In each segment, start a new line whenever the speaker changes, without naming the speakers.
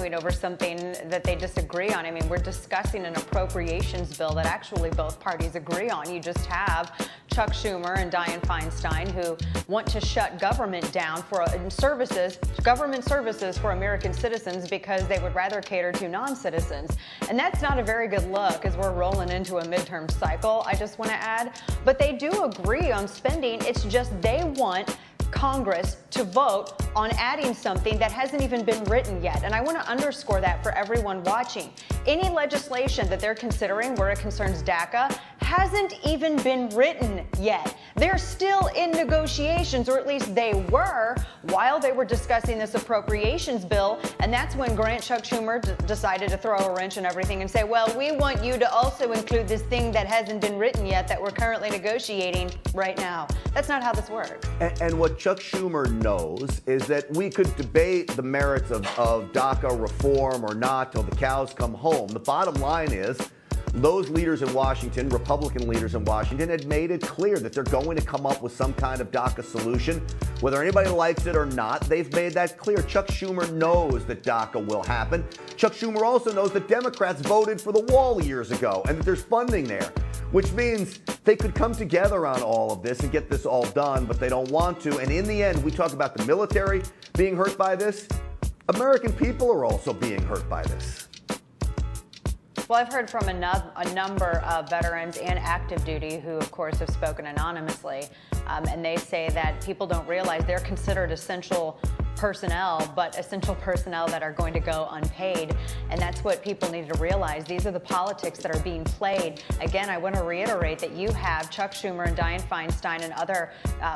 arguing over something that they disagree on. I mean, we're discussing an appropriations bill that actually both parties agree on. You just have Chuck Schumer and Dianne Feinstein who want to shut government down for government services for American citizens because they would rather cater to non-citizens. And that's not a very good look as we're rolling into a midterm cycle, I just want to add. But they do agree on spending. It's just they want Congress to vote on adding something that hasn't even been written yet. And I want to underscore that for everyone watching. Any legislation that they're considering where it concerns DACA hasn't even been written yet. They're still in negotiations, or at least they were, while they were discussing this appropriations bill. And that's when Chuck Schumer decided to throw a wrench in everything and say, well, we want you to also include this thing that hasn't been written yet that we're currently negotiating right now. That's not how this works.
And what Chuck Schumer knows is that we could debate the merits of DACA reform or not till the cows come home. The bottom line is those leaders in Washington, Republican leaders in Washington, had made it clear that they're going to come up with some kind of DACA solution. Whether anybody likes it or not, they've made that clear. Chuck Schumer knows that DACA will happen. Chuck Schumer also knows that Democrats voted for the wall years ago and that there's funding there, which means they could come together on all of this and get this all done, but they don't want to. And in the end, we talk about the military being hurt by this. American people are also being hurt by this.
Well, I've heard from a number of veterans and active duty who, of course, have spoken anonymously, and they say that people don't realize they're considered essential personnel, but essential personnel that are going to go unpaid. And that's what people need to realize. These are the politics that are being played. Again, I want to reiterate that you have Chuck Schumer and Dianne Feinstein and other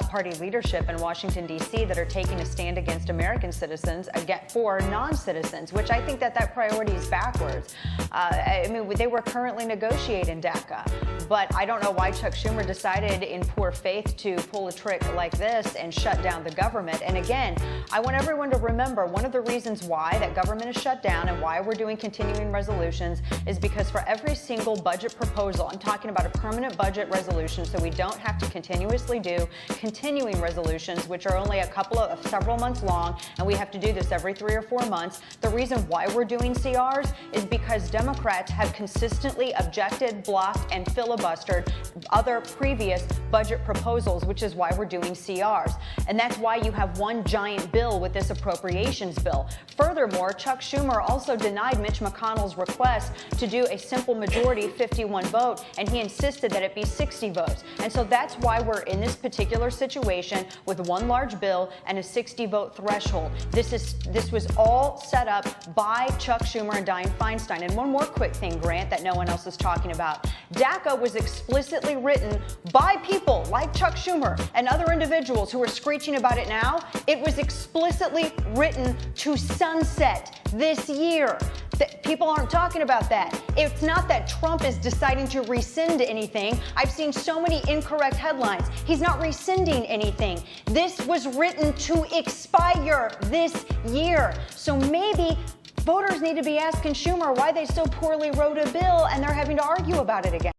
party leadership in Washington, D.C. that are taking a stand against American citizens for non-citizens, which I think that priority is backwards. I mean, they were currently negotiating DACA, but I don't know why Chuck Schumer decided in poor faith to pull a trick like this and shut down the government. And again, I want everyone to remember one of the reasons why that government is shut down and why we're doing continuing resolutions is because for every single budget proposal, I'm talking about a permanent budget resolution, so we don't have to continuously do continuing resolutions, which are only several months long, and we have to do this every 3 or 4 months. The reason why we're doing CRs is because Democrats have consistently objected, blocked, and filibustered other previous budget proposals, which is why we're doing CRs. And that's why you have one giant bill with this appropriations bill. Furthermore, Chuck Schumer also denied Mitch McConnell's request to do a simple majority 51 vote, and he insisted that it be 60 votes. And so that's why we're in this particular situation with one large bill and a 60 vote threshold. This was all set up by Chuck Schumer and Dianne Feinstein. And one more quick thing, Grant, that no one else is talking about. DACA was explicitly written by people like Chuck Schumer and other individuals who are screeching about it now. It was explicitly written to sunset this year. People aren't talking about that. It's not that Trump is deciding to rescind anything. I've seen so many incorrect headlines. He's not rescinding anything. This was written to expire this year. So maybe voters need to be asking Schumer why they so poorly wrote a bill and they're having to argue about it again.